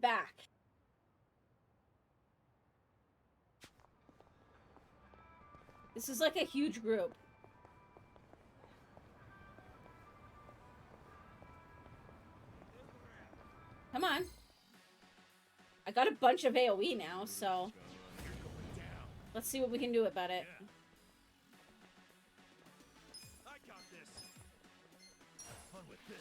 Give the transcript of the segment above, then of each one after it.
back. This is like a huge group. Come on. I got a bunch of AoE now, so let's see what we can do about it. I got this. Have fun with this.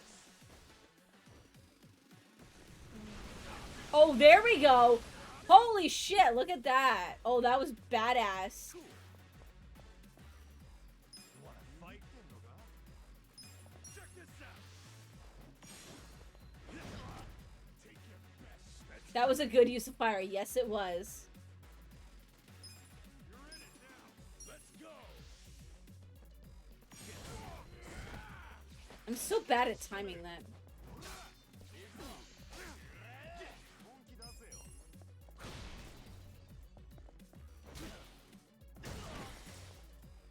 Oh, there we go. Holy shit, look at that. Oh, that was badass. You wanna fight? Check this out. Take your best. That was a good use of fire. Yes, it was. You're in it now. Let's go. I'm so bad at timing that.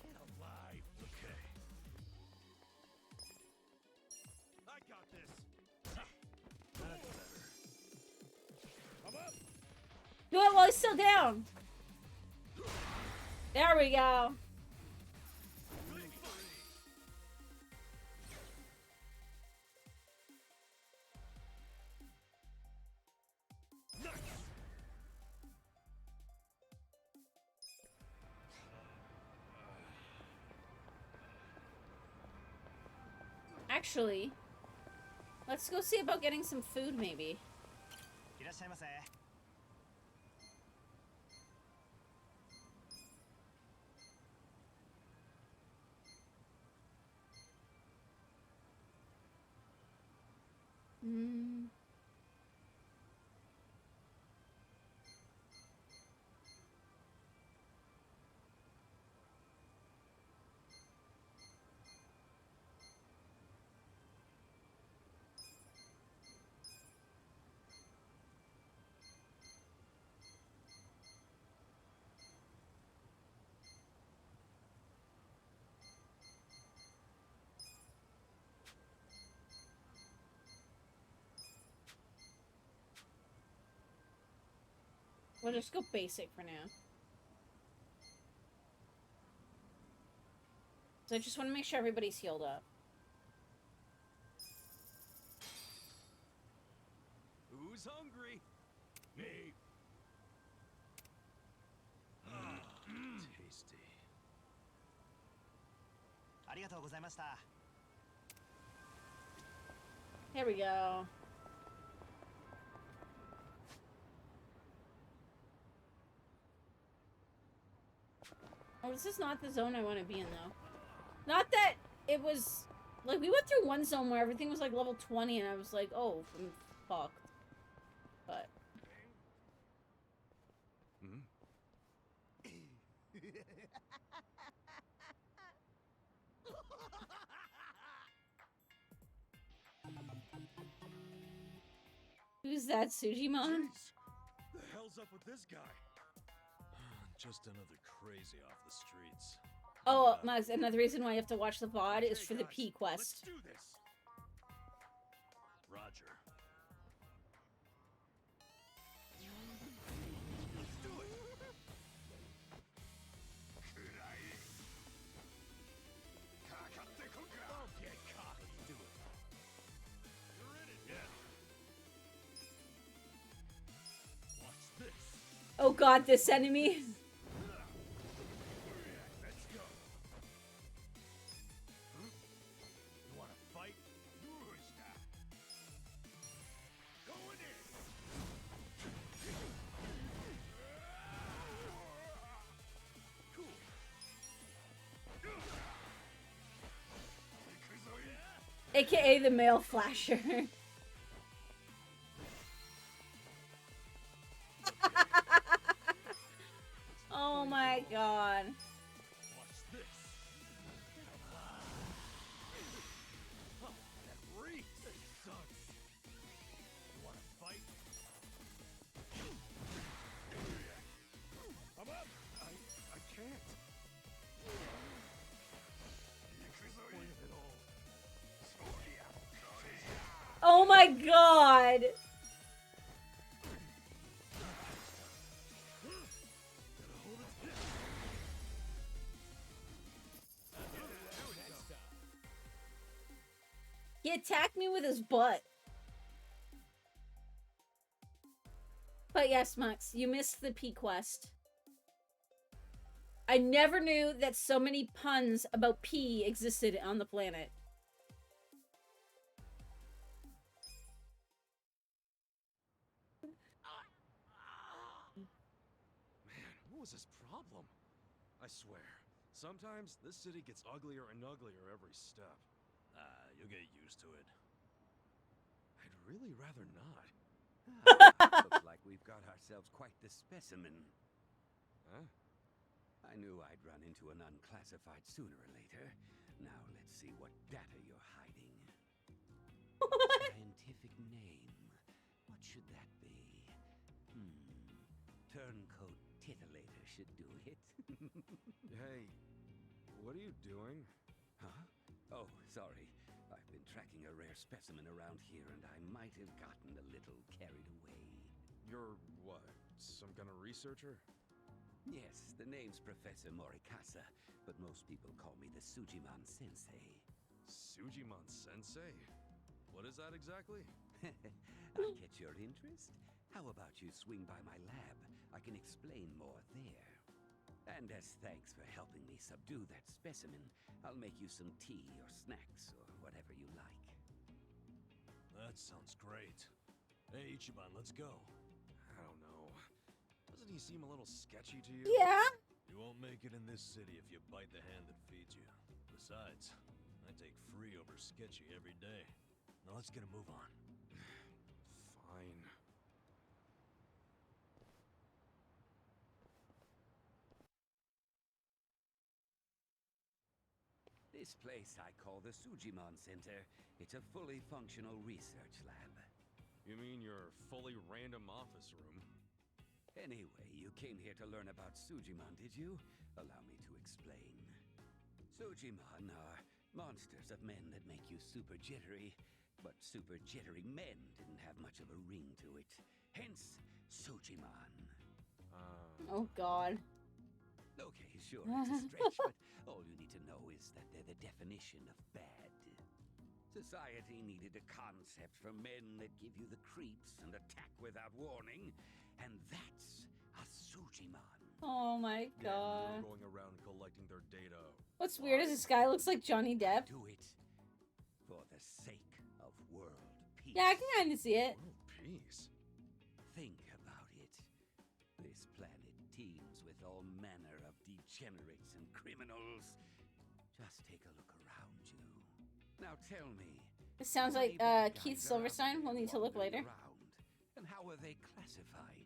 Get alive. Okay. I got this. That's better. Come up. Do it while he's still down. There we go. Actually, let's go see about getting some food, maybe. いらっしゃいませ。Mm. We'll just go basic for now. So I just want to make sure everybody's healed up. Who's hungry? Me. Tasty. ありがとうございました。 Here we go. Oh, this is not the zone I want to be in, though. Not that it was... Like, we went through one zone where everything was, like, level 20, and I was like, oh, I'm fucked. But... Who's that, Sujimon? Jeez. The hell's up with this guy? Just another crazy off the streets. Oh, Max, another reason why you have to watch the VOD is for the guys, P Let's quest. do this. Roger. Let's do it. Don't get cocky. Do it. You're in it, yeah. Watch this. Oh god, this enemy. Let's go. You wanna fight? Going in. Cool. AKA the male flasher. Oh my god. Watch this. Oh, that reeks. It sucks. You wanna fight? I'm up. I can't. Point of it all. Oh my god. He attacked me with his butt. But yes, Max, you missed the P quest. I never knew that so many puns about pee existed on the planet. Man, what was his problem? I swear, sometimes this city gets uglier and uglier every step. You'll get used to it. I'd really rather not. Looks like we've got ourselves quite the specimen. Huh? I knew I'd run into an unclassified sooner or later. Now let's see what data you're hiding. Scientific name. What should that be? Turncoat Titillator should do it. Hey, what are you doing? Huh? Oh, sorry. I've been tracking a rare specimen around here, and I might have gotten a little carried away. You're what? Some kind of researcher? Yes, the name's Professor Morikasa, but most people call me the Sujiman Sensei. Sujiman Sensei? What is that exactly? I'll catch your interest. How about you swing by my lab? I can explain more there. And as thanks for helping me subdue that specimen, I'll make you some tea or snacks or whatever you like. That sounds great. Hey, Ichiban, let's go. I don't know. Doesn't he seem a little sketchy to you? Yeah. You won't make it in this city if you bite the hand that feeds you. Besides, I take free over sketchy every day. Now let's get a move on. Fine. This place I call the Sujiman Center. It's a fully functional research lab. You mean your fully random office room? Anyway, you came here to learn about Sujiman, did you? Allow me to explain. Sujiman are monsters of men that make you super jittery, but super jittery men didn't have much of a ring to it. Hence, Sujiman. Oh God. Okay, sure, it's a stretch, but all you need to know is that they're the definition of bad. Society needed a concept for men that give you the creeps and attack without warning, and that's a Sujiman. Oh my Yeah, God. you're going around collecting their data. What's weird is this guy looks like Johnny Depp. Do it for the sake of world peace. Yeah, I can kind of see it. World peace. Think about it. This planet teems with all manner of degenerates and criminals. Just take a look around you. Now tell me. This sounds how like many bad Keith guys are out Silverstein. there We'll need to look wandering later. around? And how are they classified?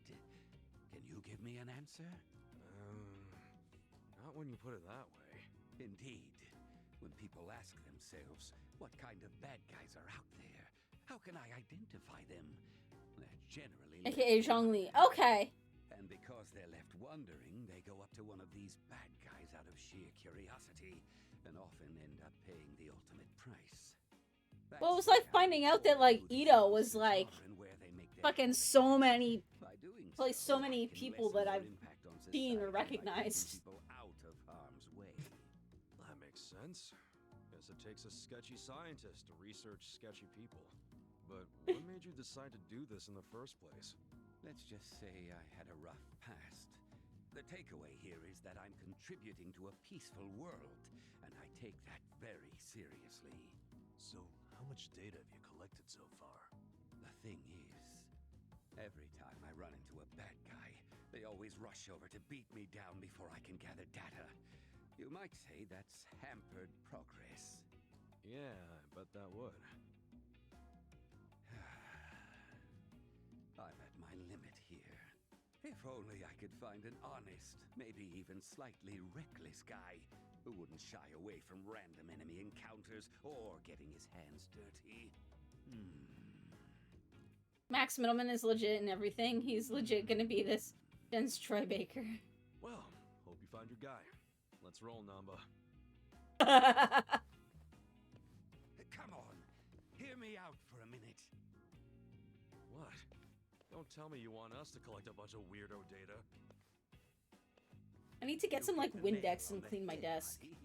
Can you give me an answer? Not when you put it that way. Indeed. When people ask themselves, what kind of bad guys are out there? How can I identify them? They're generally AKA left Zhongli. wondering. Okay. And because they're left wondering, they go up to one of these bad guys out of sheer curiosity and often end up paying the ultimate price. Well, it was like finding out that, like, Ito was, like, fucking so many, like, so many people that I've seen or recognized. Out of harm's way. That makes sense. Guess it takes a sketchy scientist to research sketchy people. But what made you decide to do this in the first place? Let's just say I had a rough past. The takeaway here is that I'm contributing to a peaceful world, and I take that very seriously. So, how much data have you collected so far? The thing is, every time I run into a bad guy, they always rush over to beat me down before I can gather data. You might say that's hampered progress. Yeah, I bet that would. I'm at my limit here. If only I could find an honest, maybe even slightly reckless guy who wouldn't shy away from random enemy encounters or getting his hands dirty. Max Middleman is legit and everything. He's legit gonna be this Jen's Troy Baker. Well, hope you find your guy. Let's roll, Namba. Come on, hear me out for a minute. What? Don't tell me you want us to collect a bunch of weirdo data. I need to get some, like, You hit the nail Windex on and the clean my head, desk. buddy.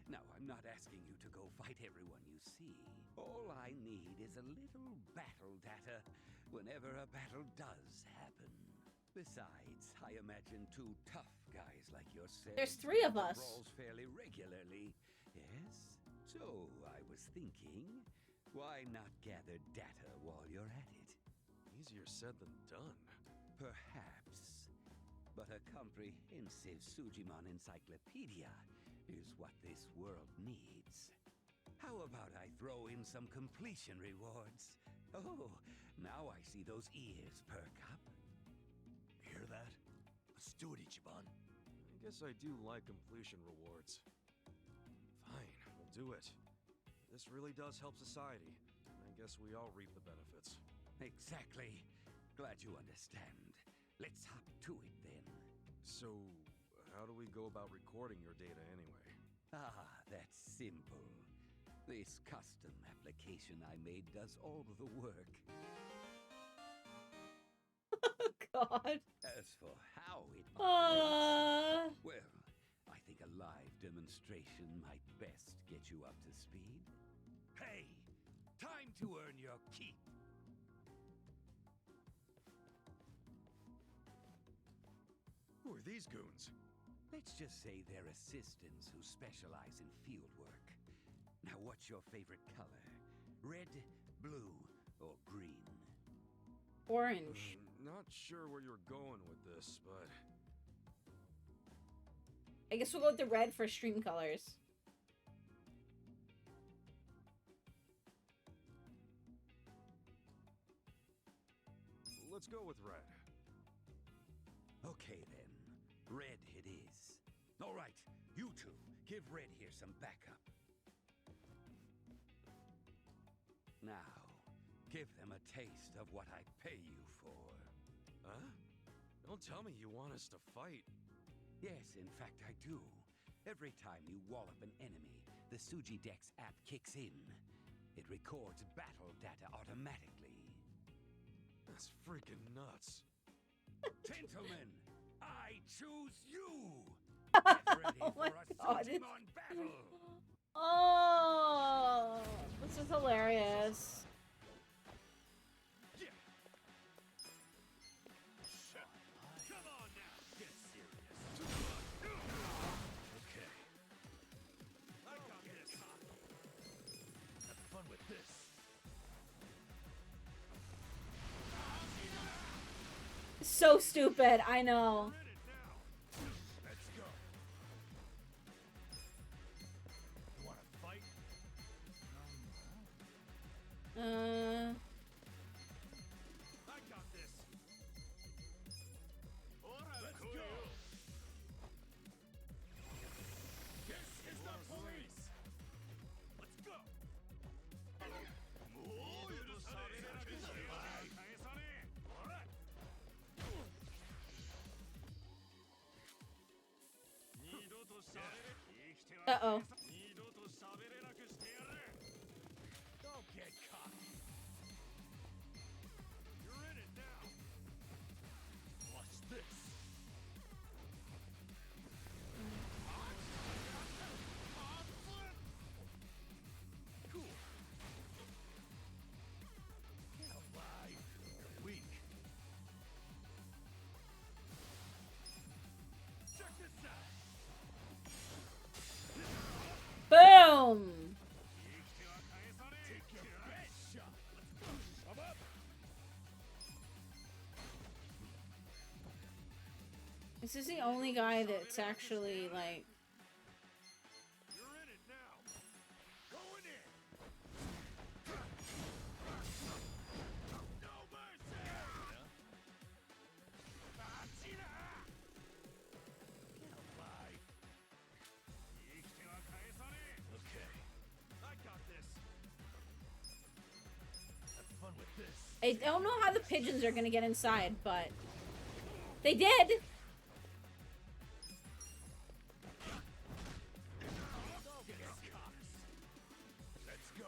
Now, I'm not asking you to go fight everyone you see. All I need is a little battle data whenever a battle does happen. Besides, I imagine two tough guys like yourself. There's 3 of us. Brawls fairly regularly, yes? So I was thinking, why not gather data while you're at it? Easier said than done. Perhaps. But a comprehensive Sujimon encyclopedia is what this world needs. How about I throw in some completion rewards? Oh, now I see those ears perk up. Hear that? Let's do it, Ichiban. I guess I do like completion rewards. Fine, we'll do it. This really does help society. I guess we all reap the benefits. Exactly. Glad you understand. Let's hop to it then. So, how do we go about recording your data anyway? Ah, that's simple. This custom application I made does all of the work. Oh, God. As for how it operates, Uh... well, I think a live demonstration might best get you up to speed. Hey, time to earn your keep. Who are these goons? Let's just say they're assistants who specialize in field work. Now, what's your favorite color? Red, blue, or green? Orange. Not sure where you're going with this, but... I guess we'll go with the red for stream colors. Let's go with red. Okay then, red it is. All right, you two, give Red here some backup. Now, give them a taste of what I pay you for. Huh? Don't tell me you want us to fight. Yes, in fact I do. Every time you wallop an enemy, the Sujidex app kicks in. It records battle data automatically. That's freaking nuts. Gentlemen, I choose you! Get ready Oh my for a God, Sujimon battle! Oh, this is hilarious. Come on now, get serious. Okay. I got this. Have fun with this. So stupid, I know. We're in it now. Let's go. You wanna fight? I got this. Let's go. This is the police. Let's go. Uh-oh. Don't get cocky. You're in it now. Watch this. Cool. Get alive. You're weak. Check this out. Boom! Take your best shot. I'm up. This is the only guy that's actually, like... You're in it now. Going in. No mercy. Get alive. Okay. I got this. Have fun with this. I don't know how the pigeons are gonna get inside, but... They did! Let's go. Let's go.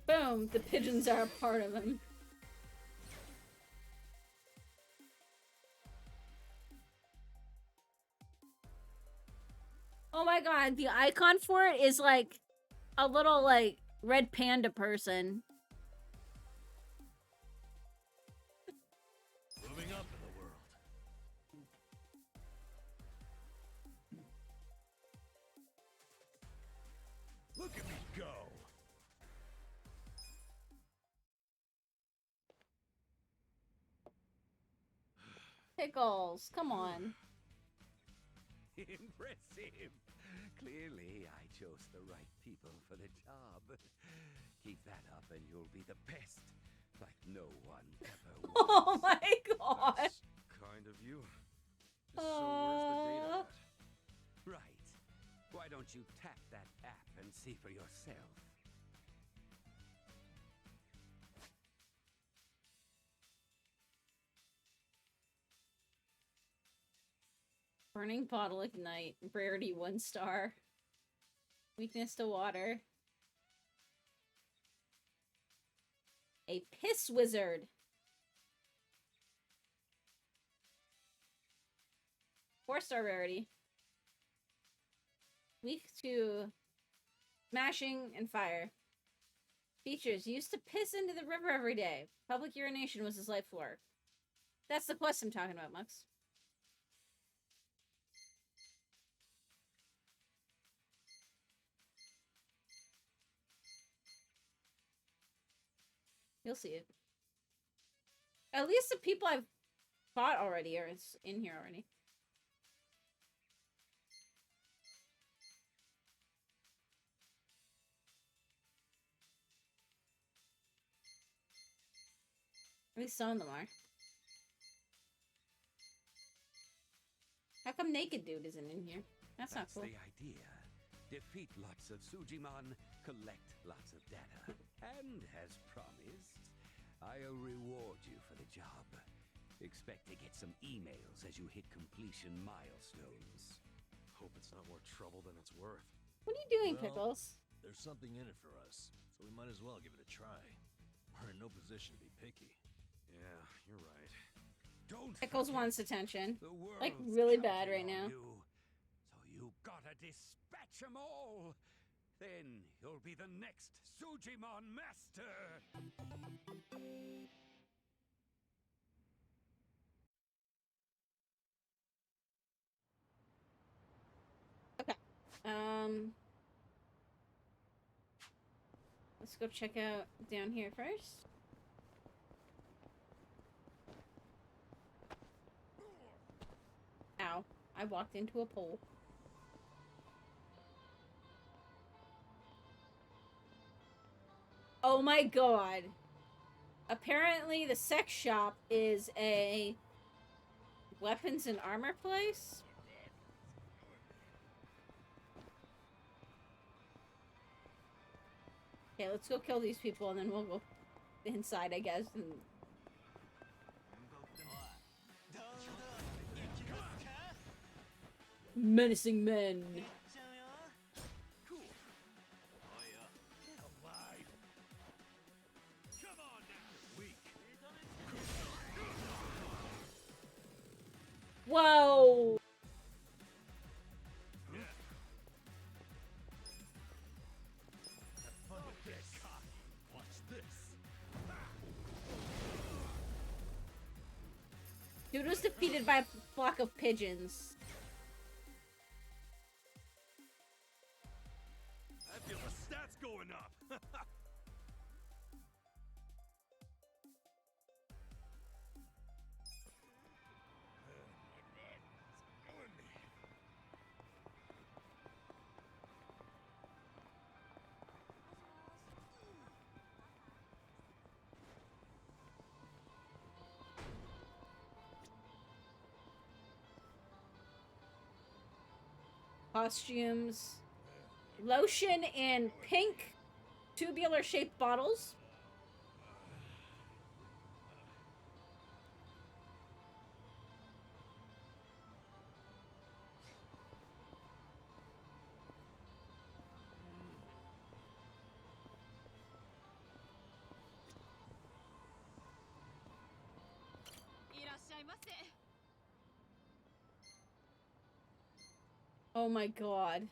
Boom! The pigeons are a part of him. Oh my god, the icon for it is like a little like red panda person. Moving up in the world. Look at me go! Pickles, come on. Impressive. Clearly, I chose the right people for the job. Keep that up and you'll be the best, like no one ever was. Oh my god. That's kind of you. So where's the data at? Right. Why don't you tap that app and see for yourself? Burning bottle ignite. Rarity 1 star. Weakness to water. A piss wizard. Four-star rarity. Weak to smashing and fire. Features. Used to piss into the river every day. Public urination was his life work. That's the quest I'm talking about, Mux. You'll see it. At least the people I've fought already are in here already. At least some of them are. How come Naked Dude isn't in here? That's not cool. The idea. Defeat lots of Sujimon, collect lots of data. And as promised, I'll reward you for the job. Expect to get some emails as you hit completion milestones. Hope it's not more trouble than it's worth. What are you doing, Well, Pickles? There's something in it for us, so we might as well give it a try. We're in no position to be picky. Yeah, you're right. Don't Pickles forget, wants attention. the world's Like, really bad counting right on now. you. So you gotta dispatch them all. Then you'll be the next Sujimon master. Let's go check out down here first. Ow. I walked into a pole. Oh my god. Apparently the sex shop is a weapons and armor place? Okay, let's go kill these people and then we'll go inside, I guess. And... Menacing men. Cool. Oh yeah. Get alive. Come on now. Weak. Whoa! Yeah. Have fun with this. Watch this. Dude was defeated by a flock of pigeons. I feel the stats going up. Costumes. Lotion in pink tubular shaped bottles. Oh Oh my god.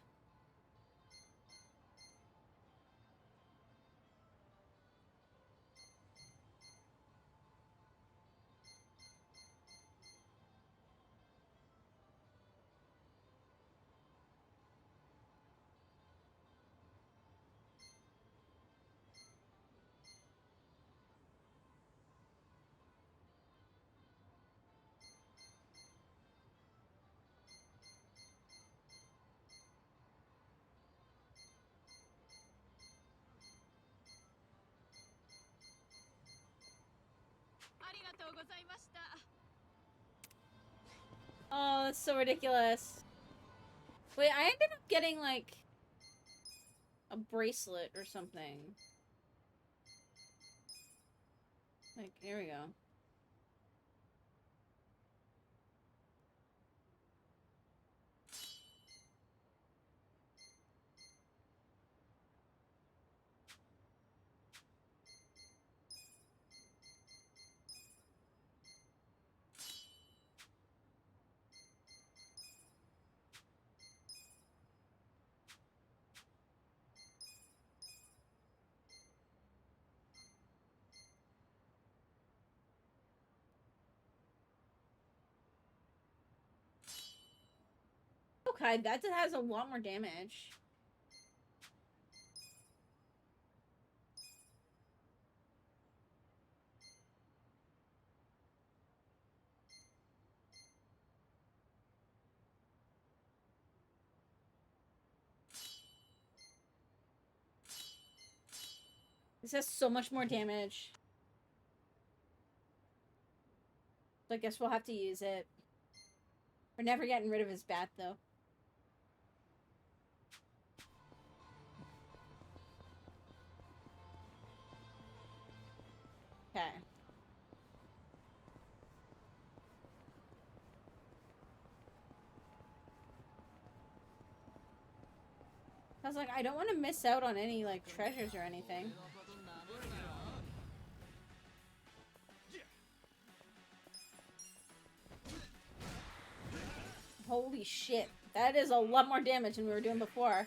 Oh, that's so ridiculous. Wait, I ended up getting, like, a bracelet or something. Like, here we go. Okay, that has a lot more damage. This has so much more damage. So I guess we'll have to use it. We're never getting rid of his bat, though. Okay. I was like, I don't want to miss out on any, like, treasures or anything. Holy shit. That is a lot more damage than we were doing before. I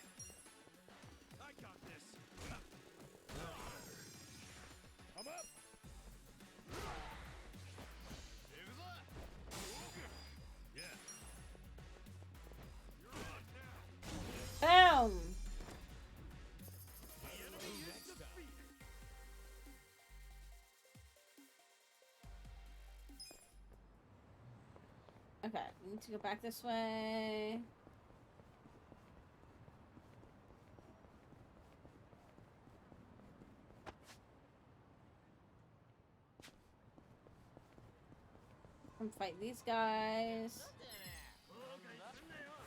got this. I'm up. Yeah. You're on now. Boom! The enemy is defeated. Okay, we need to go back this way. Come fight these guys.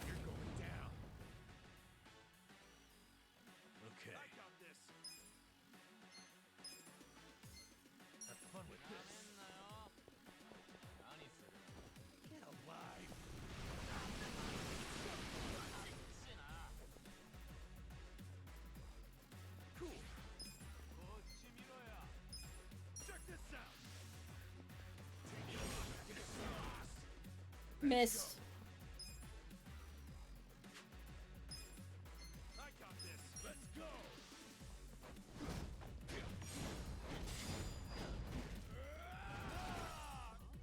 You're going down. Okay. I got this. Have fun with this. Get alive. Cool. Check this out. Missed. I got this. Let's go.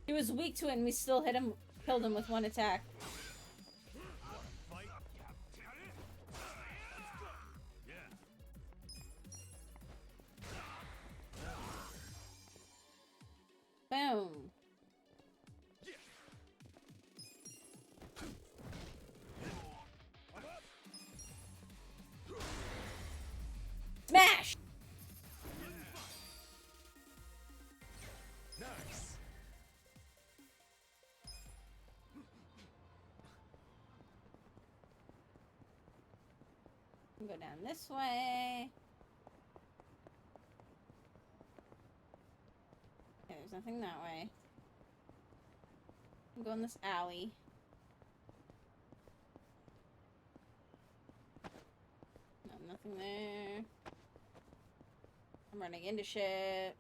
He was weak to it and we still hit him, killed him with one attack. Fight. Yeah. Boom. Smash! Nice. Go down this way. Okay, there's nothing that way. Go in this alley. No, nothing there. I'm running into shit.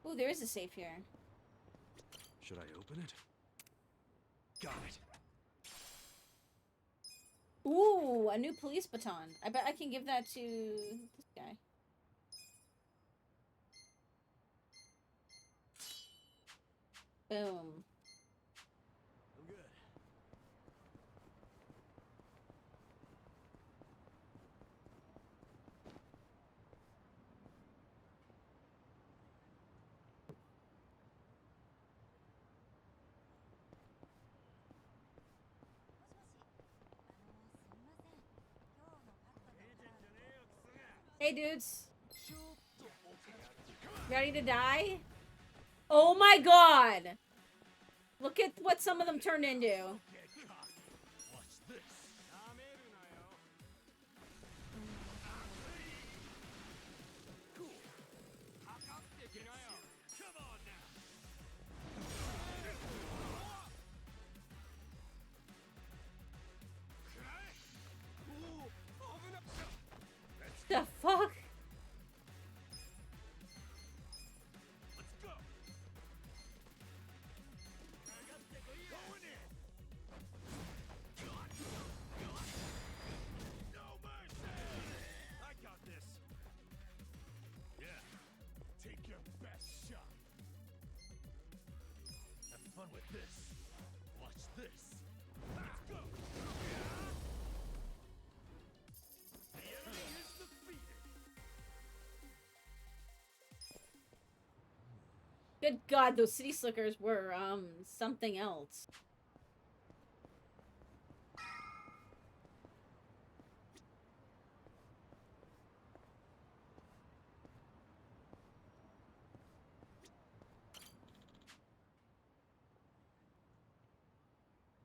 Ooh, there is a safe here. Should I open it? Got it. Ooh, a new police baton. I bet I can give that to this guy. Boom. I'm good. Hey, dudes. Ready to die? Oh my god! Look at what some of them turned into. Watch this. Cool. Come on now. The fuck? Let's go. Going in. No mercy. I got this. Yeah. Take your best shot. Have fun with this. Watch this. Let's go. The enemy is defeated. Good god, those city slickers were, something else.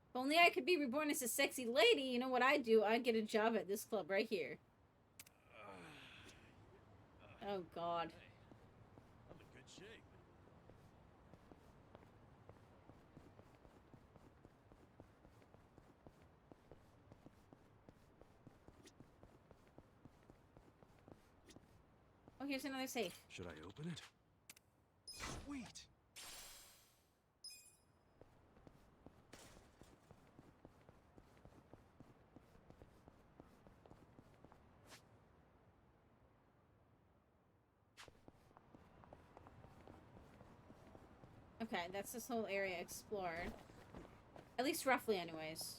If only I could be reborn as a sexy lady, you know what I'd do? I'd get a job at this club right here. Oh god. I'm in good shape. Oh, here's another safe. Should I open it? Sweet. Okay, that's this whole area explored. At least roughly, anyways.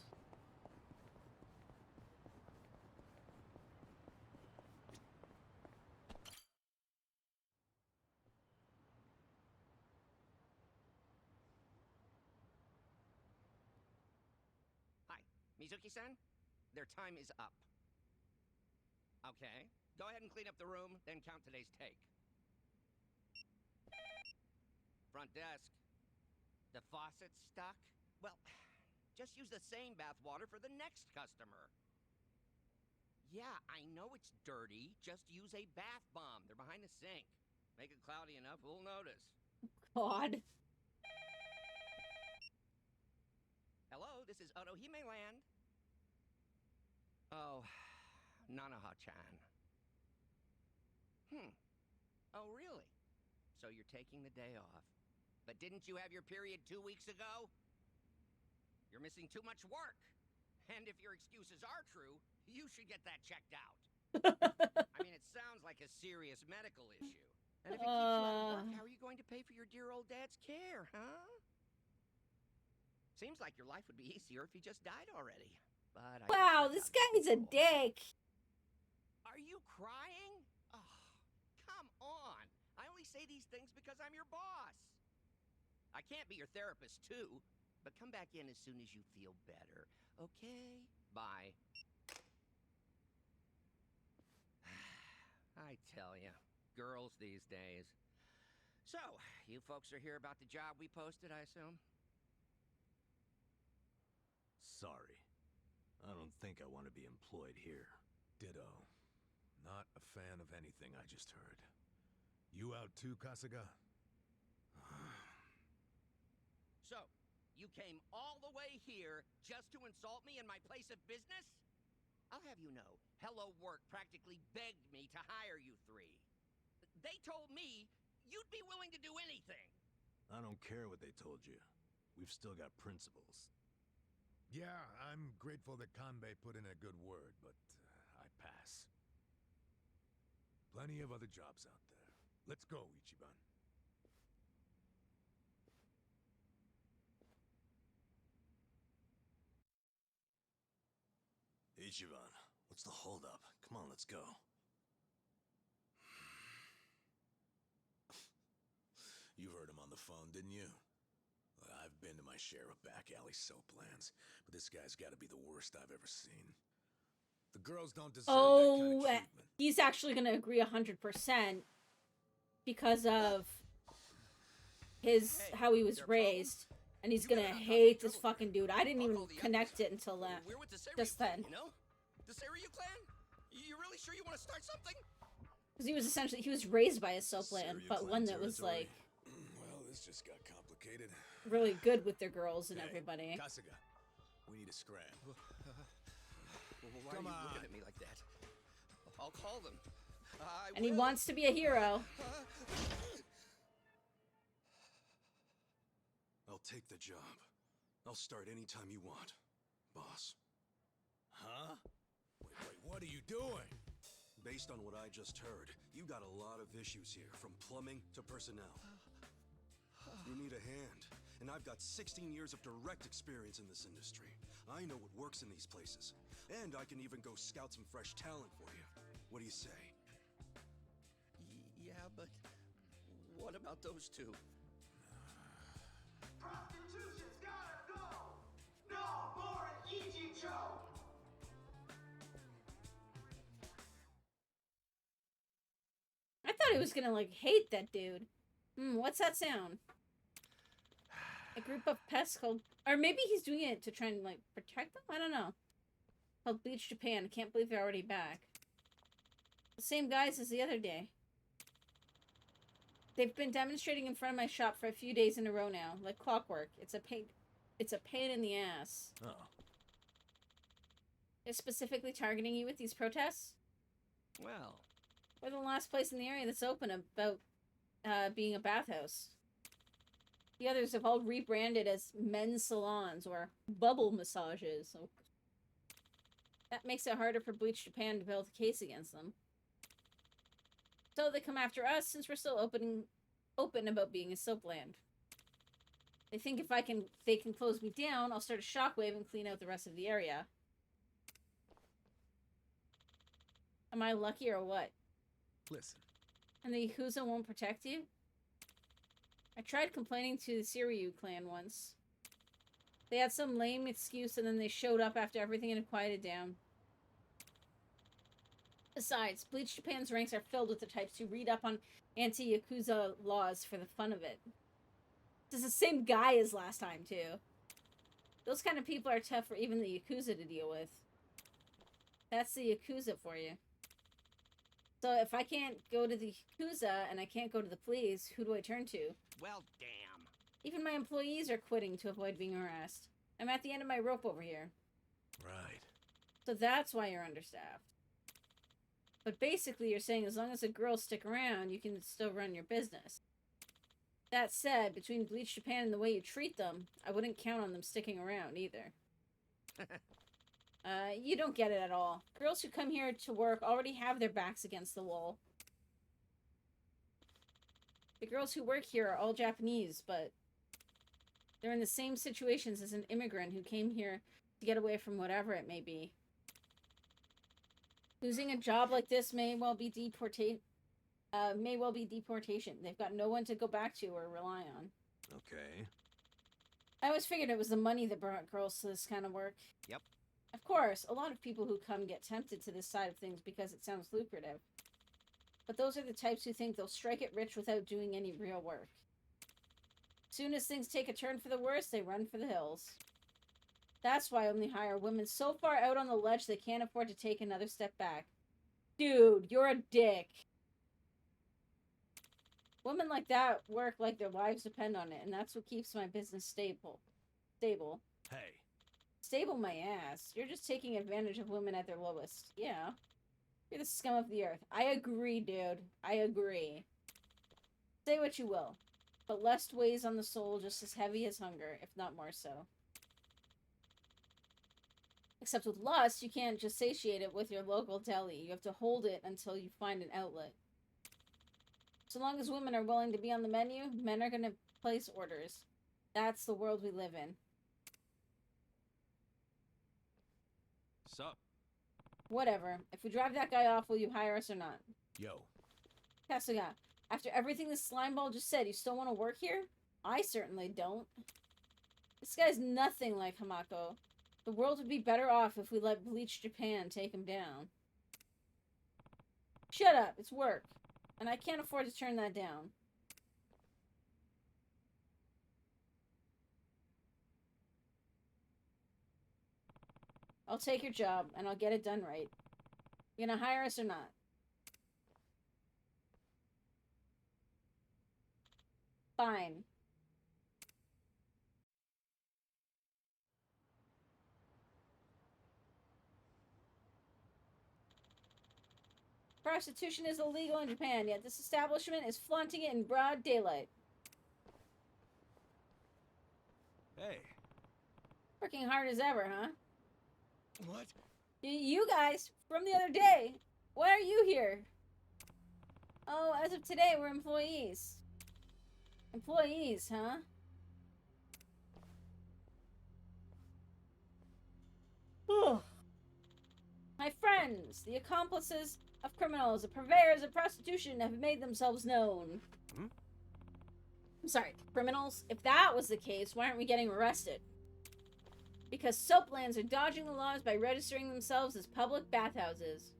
Hi, Mizuki-san? Their time is up. Okay, go ahead and clean up the room, then count today's take. Front desk. The faucet's stuck? Well, just use the same bath water for the next customer. Yeah, I know it's dirty. Just use a bath bomb. They're behind the sink. Make it cloudy enough, we'll notice. God. Hello, this is Otohime Land. Oh, Nanaha-chan. Oh, really? So you're taking the day off. But didn't you have your period 2 weeks ago? You're missing too much work. And if your excuses are true, you should get that checked out. I mean, it sounds like a serious medical issue. And if it keeps you out of work, how are you going to pay for your dear old dad's care, huh? Seems like your life would be easier if he just died already. But Wow, this guy's a dick. Are you crying? Oh, come on. I only say these things because I'm your boss. I can't be your therapist, too. But come back in as soon as you feel better. Okay? Bye. I tell ya, girls these days. So, you folks are here about the job we posted, I assume? Sorry. I don't think I want to be employed here. Ditto. Not a fan of anything I just heard. You out too, Kasuga? So, you came all the way here just to insult me in my place of business? I'll have you know, Hello Work practically begged me to hire you three. They told me you'd be willing to do anything. I don't care what they told you. We've still got principles. Yeah, I'm grateful that Kanbei put in a good word, but I pass. Plenty of other jobs out there. Let's go, Ichiban. Ichiban, what's the holdup? Come on, let's go. You heard him on the phone, didn't you? I've been to my share of back alley soap lands, but this guy's got to be the worst I've ever seen. The girls don't deserve that kind of treatment. He's actually going to agree 100% because of how he was raised. And he's going to hate this fucking dude. I didn't even connect it until just then. You know? The Seiryu clan? You really sure you want to start something? Because he was raised by a soap land, Seiryu but clan one that was territory. like Well, this just got complicated. really good with their girls and Hey, everybody. Kasuga, we need a scram. Why Come are you on. looking at me like that? I'll call them. And he wants to be a hero. I'll take the job. I'll start anytime you want, boss. Huh? Wait, what are you doing? Based on what I just heard, you got a lot of issues here, from plumbing to personnel. You need a hand, and I've got 16 years of direct experience in this industry. I know what works in these places, and I can even go scout some fresh talent for you. What do you say? Yeah, but what about those two? Prostitution's gotta go! No more Ichicho! I thought he was gonna, like, hate that dude. What's that sound? A group of pests called... Or maybe he's doing it to try and, like, protect them? I don't know. Called Bleach Japan. I can't believe they're already back. The same guys as the other day. They've been demonstrating in front of my shop for a few days in a row now. Like clockwork. It's a pain in the ass. Oh. They're specifically targeting you with these protests? Well, We're the last place in the area that's open about being a bathhouse. The others have all rebranded as men's salons or bubble massages. So that makes it harder for Bleach Japan to build a case against them. So they come after us since we're still open about being a soap land. They think if they can close me down, I'll start a shockwave and clean out the rest of the area. Am I lucky or what? Listen, And the Yakuza won't protect you? I tried complaining to the Seiryu clan once. They had some lame excuse and then they showed up after everything had quieted down. Besides, Bleach Japan's ranks are filled with the types who read up on anti-Yakuza laws for the fun of it. This is the same guy as last time, too. Those kind of people are tough for even the Yakuza to deal with. That's the Yakuza for you. So if I can't go to the Yakuza and I can't go to the police, who do I turn to? well, damn. Even my employees are quitting to avoid being harassed. I'm at the end of my rope over here. Right. So that's why you're understaffed. But basically, you're saying as long as the girls stick around, you can still run your business. That said, between Bleach Japan and the way you treat them, I wouldn't count on them sticking around either. You don't get it at all. Girls who come here to work already have their backs against the wall. The girls who work here are all Japanese, but they're in the same situations as an immigrant who came here to get away from whatever it may be. Losing a job like this may well be deportation. They've got no one to go back to or rely on. Okay. I always figured it was the money that brought girls to this kind of work. Yep. Of course, a lot of people who come get tempted to this side of things because it sounds lucrative. But those are the types who think they'll strike it rich without doing any real work. Soon as things take a turn for the worse, they run for the hills. That's why I only hire women so far out on the ledge they can't afford to take another step back. Dude, you're a dick. Women like that work like their lives depend on it, and that's what keeps my business stable. Stable. Hey. Stable my ass. You're just taking advantage of women at their lowest. Yeah. You're the scum of the earth. I agree, dude. I agree. Say what you will. but lust weighs on the soul just as heavy as hunger, if not more so. Except with lust, you can't just satiate it with your local deli. You have to hold it until you find an outlet. So long as women are willing to be on the menu, men are going to place orders. That's the world we live in. Sup? Whatever. If we drive that guy off, will you hire us or not? Yo, Kasuga, after everything this slimeball just said, you still want to work here? I certainly don't. This guy's nothing like Hamako. The world would be better off if we let Bleach Japan take him down. Shut up, it's work. And I can't afford to turn that down. I'll take your job, and I'll get it done right. You gonna hire us or not? Fine. Prostitution is illegal in Japan, yet this establishment is flaunting it in broad daylight. Hey. Working hard as ever, huh? What? You guys, from the other day, why are you here? Oh, as of today, we're employees. Employees, huh? My friends, the accomplices of criminals, the purveyors of prostitution have made themselves known. Hmm? I'm sorry, criminals? If that was the case, why aren't we getting arrested? Because soaplands are dodging the laws by registering themselves as public bathhouses.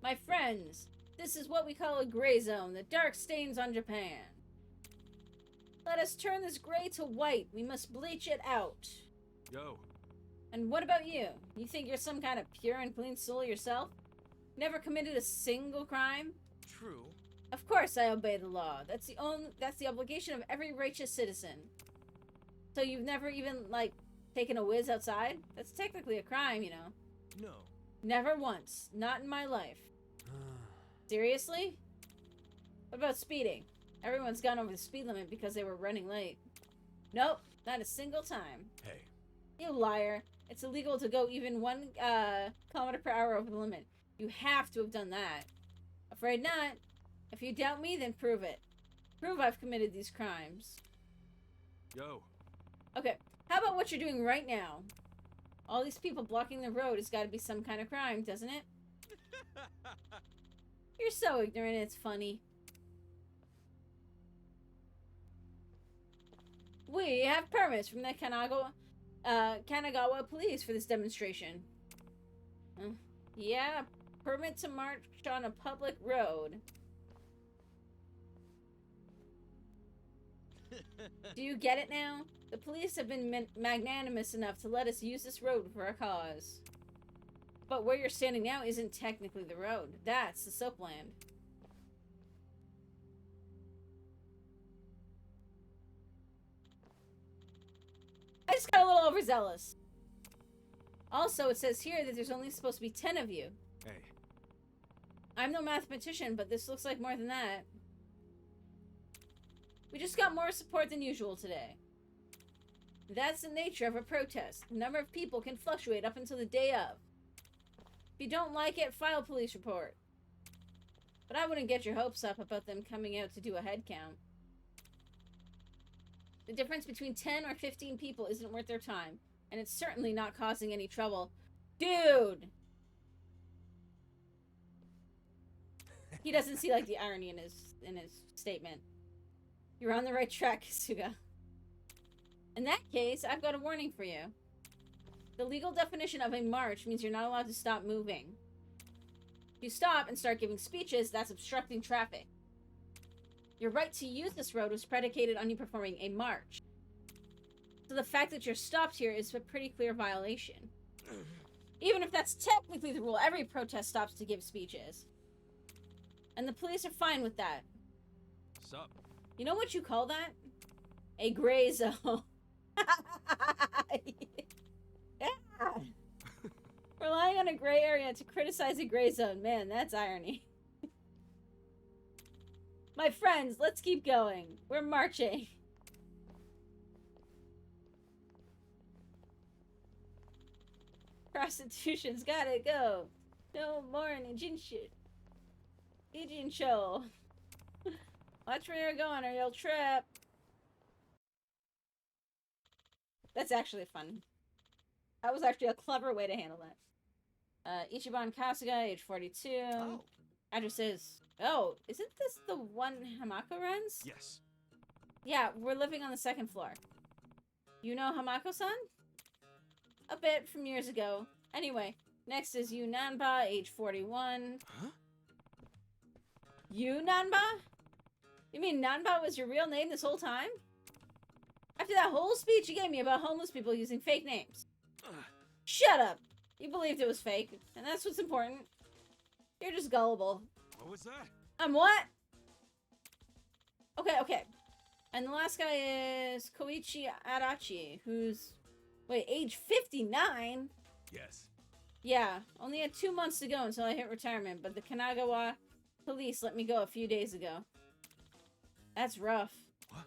My friends, this is what we call a gray zone, the dark stains on Japan. Let us turn this gray to white. We must bleach it out. Yo. And what about you? You think you're some kind of pure and clean soul yourself? Never committed a single crime? True. Of course I obey the law. That's the obligation of every righteous citizen. So you've never even, like, taken a whiz outside? That's technically a crime, you know. No. Never once. Not in my life. Seriously? What about speeding? Everyone's gone over the speed limit because they were running late. Nope, not a single time. hey, You liar. It's illegal to go even 1 kilometer per hour over the limit. You have to have done that. Afraid not. If you doubt me, then prove it. Prove I've committed these crimes. Yo. Okay, how about what you're doing right now? All these people blocking the road has got to be some kind of crime, doesn't it? You're so ignorant, it's funny. We have permits from the Kanagawa police for this demonstration. Yeah, permit to march on a public road. Do you get it now? The police have been magnanimous enough to let us use this road for a cause. But where you're standing now isn't technically the road. That's the soapland. I just got a little overzealous. Also, it says here that there's only supposed to be 10 of you. Hey. I'm no mathematician, but this looks like more than that. We just got more support than usual today. That's the nature of a protest. The number of people can fluctuate up until the day of. If you don't like it, file a police report. But I wouldn't get your hopes up about them coming out to do a head count. The difference between 10 or 15 people isn't worth their time, and it's certainly not causing any trouble. Dude! He doesn't see, like, the irony in his statement. You're on the right track, Kasuga. In that case, I've got a warning for you. The legal definition of a march means you're not allowed to stop moving. If you stop and start giving speeches, that's obstructing traffic. Your right to use this road was predicated on you performing a march. So the fact that you're stopped here is a pretty clear violation. Even if that's technically the rule, every protest stops to give speeches. And the police are fine with that. Sup? You know what you call that? A gray zone. Yeah. Relying on a gray area to criticize a gray zone. Man, that's irony. My friends, let's keep going. We're marching. Prostitution's gotta go. No more Nijinshi. Ijincho. Watch where you're going or you'll trip. That's actually fun. That was actually a clever way to handle that. Ichiban Kasuga, age 42. Oh. Address is... Oh, isn't this the one Hamako runs? Yes. Yeah, we're living on the 2nd floor. You know Hamako-san? A bit from years ago. Anyway, next is Yu Nanba, age 41. Huh? Yu Nanba? You mean Nanba was your real name this whole time? After that whole speech you gave me about homeless people using fake names. Shut up! You believed it was fake, and that's what's important. You're just gullible. What was that? I'm what? Okay. And the last guy is Koichi Arachi, who's... Wait, age 59? Yes. Yeah, only had 2 months to go until I hit retirement, but the Kanagawa police let me go a few days ago. That's rough. What?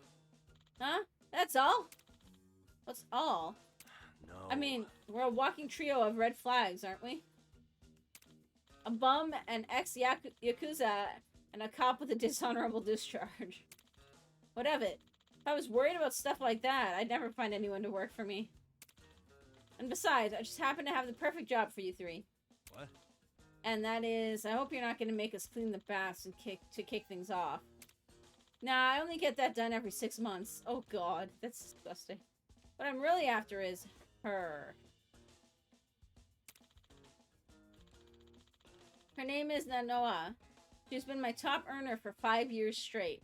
Huh? That's all? What's all? No. I mean, we're a walking trio of red flags, aren't we? A bum, an ex-Yakuza, and a cop with a dishonorable discharge. What of it? If I was worried about stuff like that, I'd never find anyone to work for me. And besides, I just happen to have the perfect job for you three. What? And that is, I hope you're not going to make us clean the baths and kick things off. Nah, I only get that done every 6 months. Oh god, that's disgusting. What I'm really after is her. Her name is Nanoa. She's been my top earner for 5 years straight.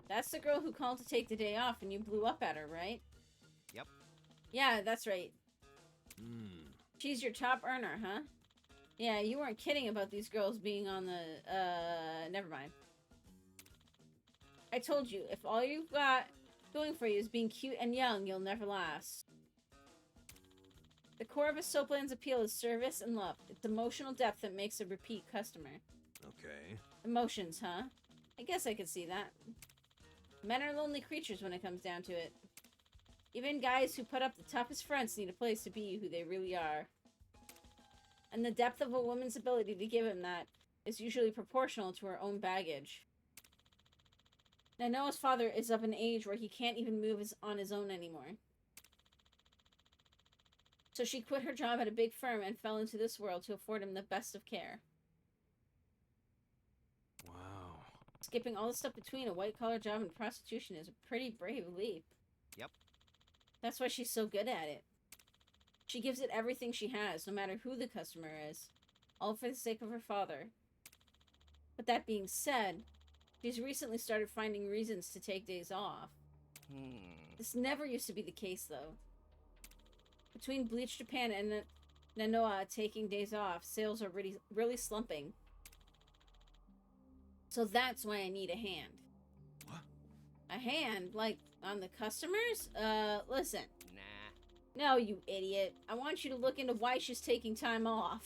That's the girl who called to take the day off and you blew up at her, right? Yep. Yeah, that's right. She's your top earner, huh? Yeah, you weren't kidding about these girls being on the, never mind. I told you, if all you've got going for you is being cute and young, you'll never last. The core of a soapland's appeal is service and love. It's emotional depth that makes a repeat customer. Okay. Emotions, huh? I guess I could see that. Men are lonely creatures when it comes down to it. Even guys who put up the toughest fronts need a place to be who they really are. And the depth of a woman's ability to give him that is usually proportional to her own baggage. Now, Noah's father is of an age where he can't even move on his own anymore. So she quit her job at a big firm and fell into this world to afford him the best of care. Wow. Skipping all the stuff between a white-collar job and prostitution is a pretty brave leap. Yep. That's why she's so good at it. She gives it everything she has, no matter who the customer is. All for the sake of her father. But that being said, she's recently started finding reasons to take days off. This never used to be the case, though. Between Bleach Japan and Nanoa taking days off, sales are really slumping. So that's why I need a hand. What? A hand? Like, on the customers? Listen. Nah. No, you idiot. I want you to look into why she's taking time off.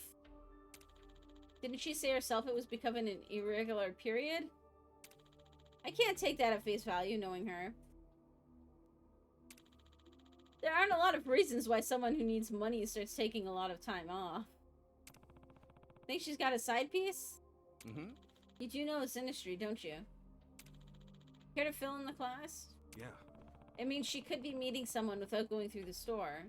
Didn't she say herself it was because of an irregular period? I can't take that at face value, knowing her. There aren't a lot of reasons why someone who needs money starts taking a lot of time off. Think she's got a side piece? Mm-hmm. You do know this industry, don't you? Care to fill in the class? Yeah. It means she could be meeting someone without going through the store.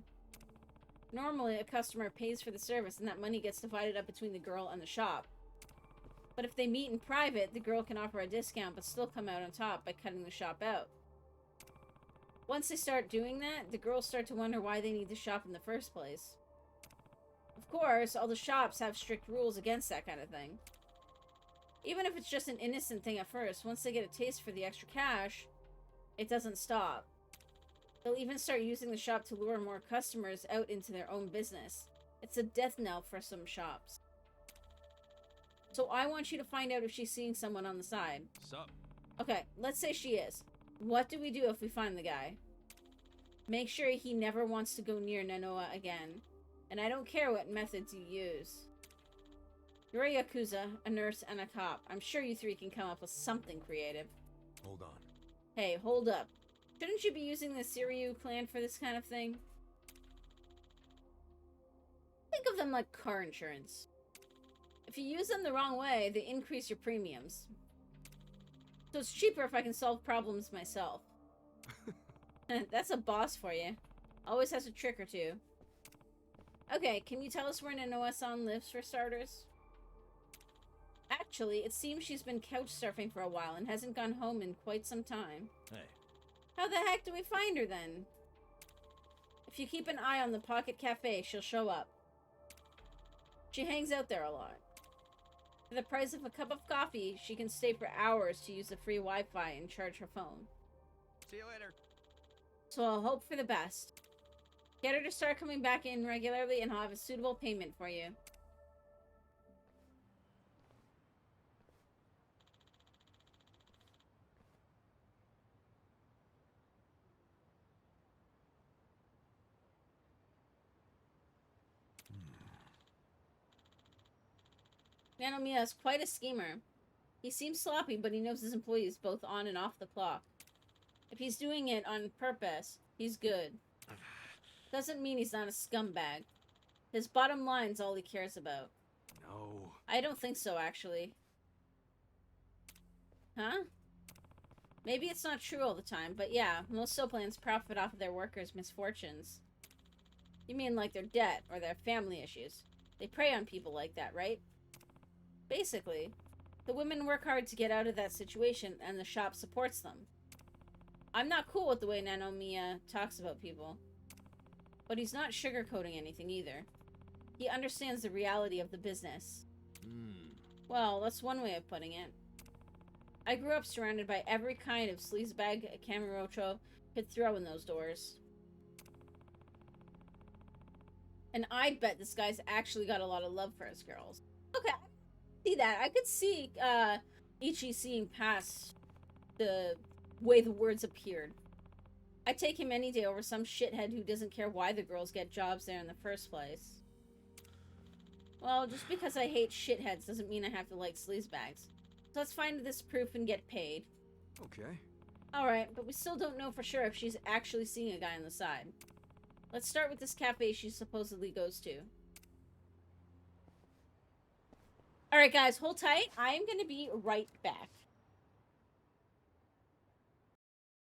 Normally, a customer pays for the service and that money gets divided up between the girl and the shop. But if they meet in private, the girl can offer a discount but still come out on top by cutting the shop out. Once they start doing that, the girls start to wonder why they need to shop in the first place. Of course, all the shops have strict rules against that kind of thing. Even if it's just an innocent thing at first, once they get a taste for the extra cash, it doesn't stop. They'll even start using the shop to lure more customers out into their own business. It's a death knell for some shops. So I want you to find out if she's seeing someone on the side. Sup? Okay, let's say she is. What do we do if we find the guy? Make sure he never wants to go near Nanoa again. And I don't care what methods you use. You're a Yakuza, a nurse, and a cop. I'm sure you three can come up with something creative. Hold on. Hey, hold up. Shouldn't you be using the Siryu clan for this kind of thing? Think of them like car insurance. If you use them the wrong way, they increase your premiums. So it's cheaper if I can solve problems myself. That's a boss for you. Always has a trick or two. Okay, can you tell us where Nanoa-san lives for starters? Actually, it seems she's been couch surfing for a while and hasn't gone home in quite some time. Hey. How the heck do we find her then? If you keep an eye on the Pocket Cafe, she'll show up. She hangs out there a lot. For the price of a cup of coffee, she can stay for hours to use the free Wi-Fi and charge her phone. See you later. So I'll hope for the best. Get her to start coming back in regularly and I'll have a suitable payment for you. Nanomiya is quite a schemer. He seems sloppy, but he knows his employees both on and off the clock. If he's doing it on purpose, he's good. Doesn't mean he's not a scumbag. His bottom line's all he cares about. No. I don't think so, actually. Huh? Maybe it's not true all the time, but yeah, most soaplans profit off of their workers' misfortunes. You mean like their debt or their family issues. They prey on people like that, right? Basically, the women work hard to get out of that situation and the shop supports them. I'm not cool with the way Nanomiya talks about people. But he's not sugarcoating anything either. He understands the reality of the business. Well, that's one way of putting it. I grew up surrounded by every kind of sleazebag a Kamurocho could throw in those doors. And I'd bet this guy's actually got a lot of love for his girls. Okay, I could see that. I could see Ichi seeing past the way the words appeared. I'd take him any day over some shithead who doesn't care why the girls get jobs there in the first place. Well, just because I hate shitheads doesn't mean I have to like sleazebags. So let's find this proof and get paid. Okay. Alright, but we still don't know for sure if she's actually seeing a guy on the side. Let's start with this cafe she supposedly goes to. Alright guys, hold tight. I am going to be right back.